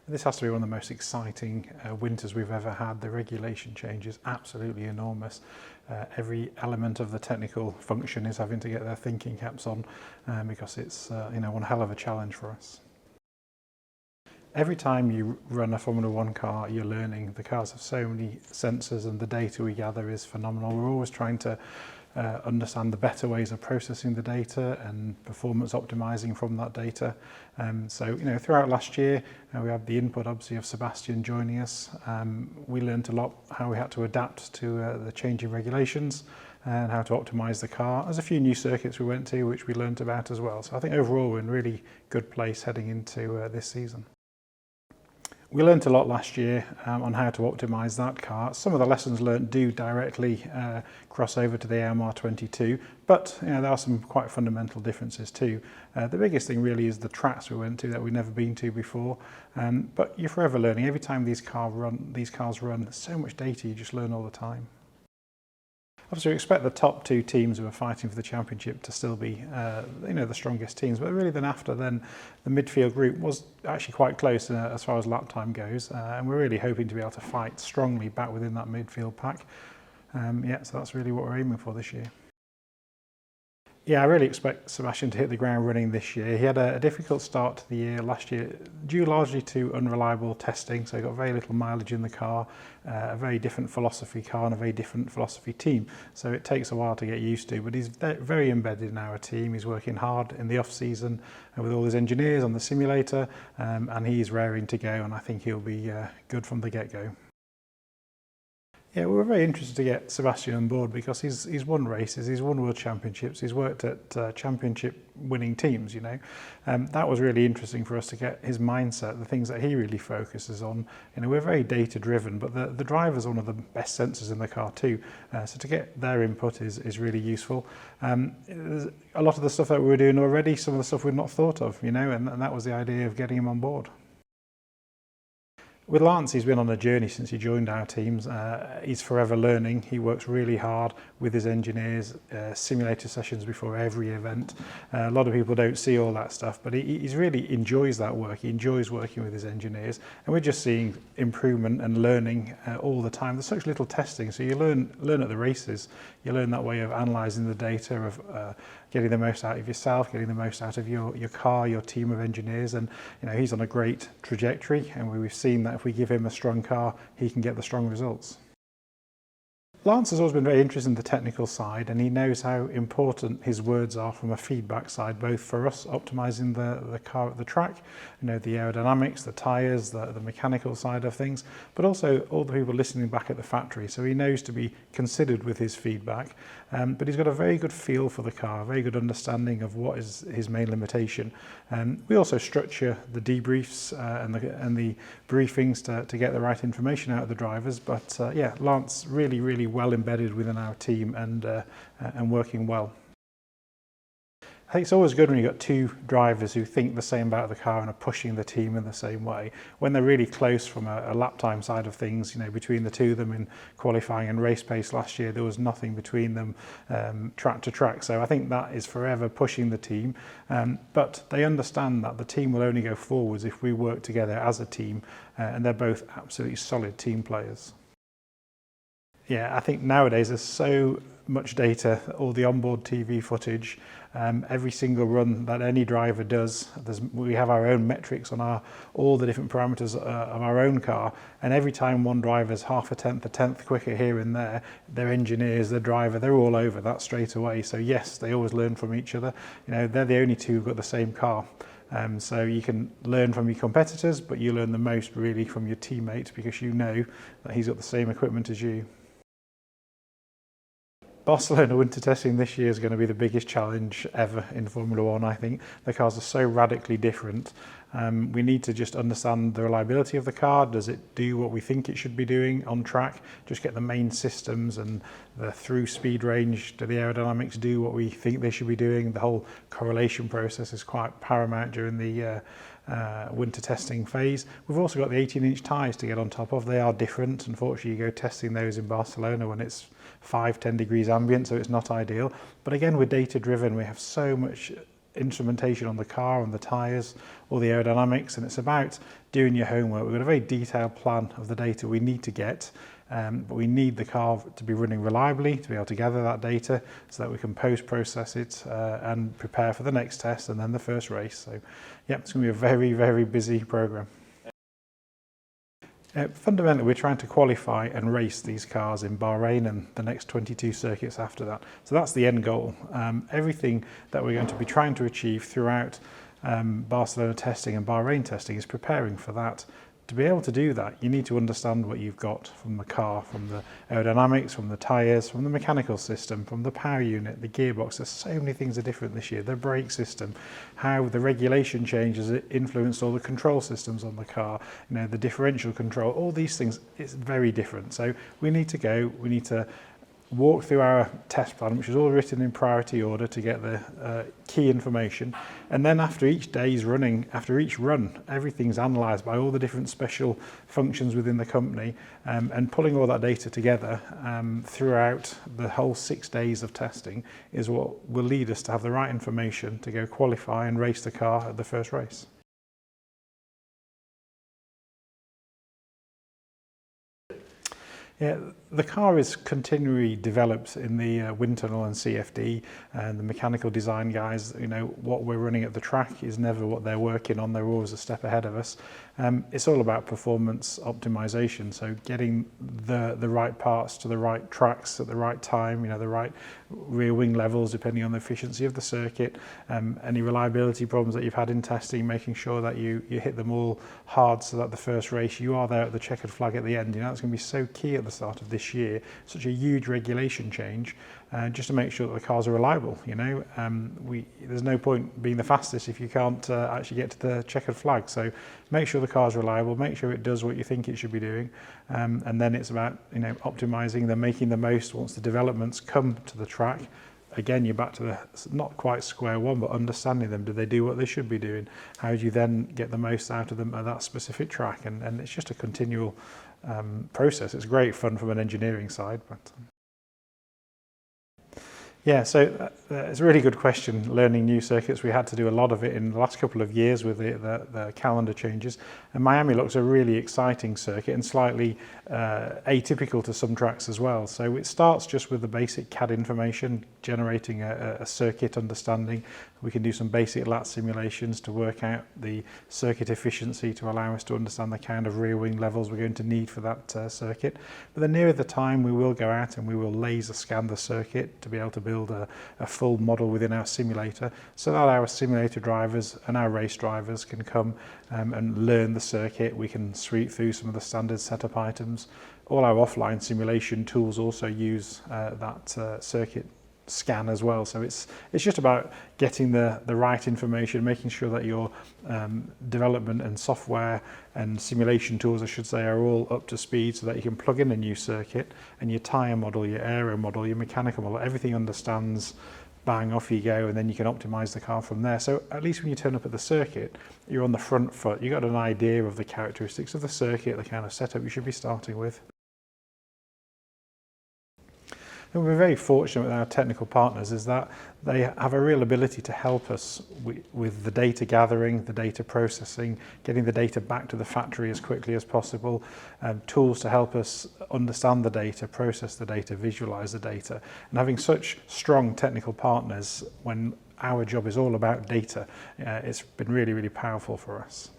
This has to be one of the most exciting winters we've ever had. The regulation change is absolutely enormous. Every element of the technical function is having to get their thinking caps on because it's one hell of a challenge for us. Every time you run a Formula 1 car, you're learning. The cars have so many sensors and the data we gather is phenomenal. We're always trying to understand the better ways of processing the data and performance optimizing from that data. So throughout last year, we had the input obviously of Sebastian joining us. We learned a lot how we had to adapt to the changing regulations and how to optimize the car. There's a few new circuits we went to which we learned about as well. So I think overall we're in a really good place heading into this season. We learnt a lot last year on how to optimise that car. Some of the lessons learnt do directly cross over to the AMR22, but there are some quite fundamental differences too. The biggest thing really is the tracks we went to that we've never been to before. But you're forever learning. Every time these cars run, there's so much data, you just learn all the time. Obviously, we expect the top two teams who are fighting for the championship to still be, the strongest teams. But really, then the midfield group was actually quite close as far as lap time goes, and we're really hoping to be able to fight strongly back within that midfield pack. So that's really what we're aiming for this year. Yeah, I really expect Sebastian to hit the ground running this year. He had a difficult start to the year last year, due largely to unreliable testing, so he got very little mileage in the car, a very different philosophy car and a very different philosophy team. So it takes a while to get used to, but he's very embedded in our team. He's working hard in the off-season with all his engineers on the simulator, and he's raring to go, and I think he'll be good from the get-go. Yeah, we were very interested to get Sebastian on board because he's won races, he's won world championships, he's worked at championship winning teams, That was really interesting for us to get his mindset, the things that he really focuses on. We're very data driven, but the driver's one of the best sensors in the car too. So to get their input is really useful. A lot of the stuff that we were doing already, some of the stuff we'd not thought of, and that was the idea of getting him on board. With Lance, he's been on a journey since he joined our teams. He's forever learning. He works really hard with his engineers, simulator sessions before every event. A lot of people don't see all that stuff, but he really enjoys that work. He enjoys working with his engineers, and we're just seeing improvement and learning all the time. There's such little testing, so you learn at the races. You learn that way of analysing the data, of getting the most out of yourself, getting the most out of your car, your team of engineers, and he's on a great trajectory, and we've seen that if we give him a strong car, he can get the strong results. Lance has always been very interested in the technical side, and he knows how important his words are from a feedback side, both for us optimising the car at the track, the aerodynamics, the tyres, the mechanical side of things, but also all the people listening back at the factory. So he knows to be considered with his feedback, but he's got a very good feel for the car, a very good understanding of what is his main limitation. We also structure the debriefs and the briefings to get the right information out of the drivers, but Lance really well embedded within our team and working well. I think it's always good when you've got two drivers who think the same about the car and are pushing the team in the same way. When they're really close from a lap time side of things, between the two of them in qualifying and race pace last year, there was nothing between them track to track. So I think that is forever pushing the team. But they understand that the team will only go forwards if we work together as a team, and they're both absolutely solid team players. Yeah, I think nowadays there's so much data, all the onboard TV footage, every single run that any driver does, we have our own metrics on all the different parameters of our own car, and every time one driver's half a tenth quicker here and there, their engineers, the driver, they're all over that straight away. So yes, they always learn from each other. They're the only two who've got the same car. So you can learn from your competitors, but you learn the most really from your teammate because you know that he's got the same equipment as you. Barcelona winter testing this year is going to be the biggest challenge ever in Formula 1, I think. The cars are so radically different. We need to just understand the reliability of the car. Does it do what we think it should be doing on track? Just get the main systems and the through speed range. Do the aerodynamics do what we think they should be doing? The whole correlation process is quite paramount during the winter testing phase. We've also got the 18-inch tyres to get on top of. They are different. Unfortunately, you go testing those in Barcelona when it's 5-10 degrees ambient, so it's not ideal. But again, we're data driven. We have so much instrumentation on the car, on the tyres, all the aerodynamics, and it's about doing your homework. We've got a very detailed plan of the data we need to get, but we need the car to be running reliably, to be able to gather that data so that we can post-process it and prepare for the next test and then the first race. So yeah, it's going to be a very, very busy programme. Fundamentally, we're trying to qualify and race these cars in Bahrain and the next 22 circuits after that. So that's the end goal. Everything that we're going to be trying to achieve throughout Barcelona testing and Bahrain testing is preparing for that. To be able to do that, you need to understand what you've got from the car, from the aerodynamics, from the tyres, from the mechanical system, from the power unit, the gearbox. There's so many things are different this year. The brake system, how the regulation changes influenced all the control systems on the car, you know, the differential control, all these things, it's very different. So we need to walk through our test plan, which is all written in priority order to get the key information, and then after each day's running, after each run, everything's analysed by all the different special functions within the company, and pulling all that data together throughout the whole 6 days of testing is what will lead us to have the right information to go qualify and race the car at the first race. Yeah, the car is continually developed in the wind tunnel and CFD, and the mechanical design guys, you know, what we're running at the track is never what they're working on. They're always a step ahead of us. It's all about performance optimization, so getting the right parts to the right tracks at the right time, you know, the right rear wing levels depending on the efficiency of the circuit, any reliability problems that you've had in testing, making sure that you hit them all hard so that the first race you are there at the checkered flag at the end. You know, that's going to be so key at the start of this year, such a huge regulation change, just to make sure that the cars are reliable. You know, there's no point being the fastest if you can't actually get to the checkered flag. So make sure the car's reliable, make sure it does what you think it should be doing, and then it's about, you know, optimizing them, making the most once the developments come to the track. Again, you're back to the not quite square one, but understanding them. Do they do what they should be doing? How do you then get the most out of them at that specific track? And it's just a continual process. It's great fun from an engineering side, but yeah, so it's a really good question, learning new circuits. We had to do a lot of it in the last couple of years with the calendar changes. And Miami looks a really exciting circuit and slightly atypical to some tracks as well. So it starts just with the basic CAD information, generating a circuit understanding. We can do some basic lat simulations to work out the circuit efficiency to allow us to understand the kind of rear wing levels we're going to need for that circuit. But then nearer the time, we will go out and we will laser scan the circuit to be able to build a full model within our simulator, so that our simulator drivers and our race drivers can come and learn the circuit. We can sweep through some of the standard setup items. All our offline simulation tools also use that circuit scan as well. So it's just about getting the right information, making sure that your development and software and simulation tools, I should say, are all up to speed so that you can plug in a new circuit and your tyre model, your aero model, your mechanical model, everything understands, bang, off you go, and then you can optimize the car from there. So at least when you turn up at the circuit, you're on the front foot. You've got an idea of the characteristics of the circuit, the kind of setup you should be starting with. And we're very fortunate with our technical partners is that they have a real ability to help us with the data gathering, the data processing, getting the data back to the factory as quickly as possible, tools to help us understand the data, process the data, visualize the data. And having such strong technical partners when our job is all about data, it's been really, really powerful for us.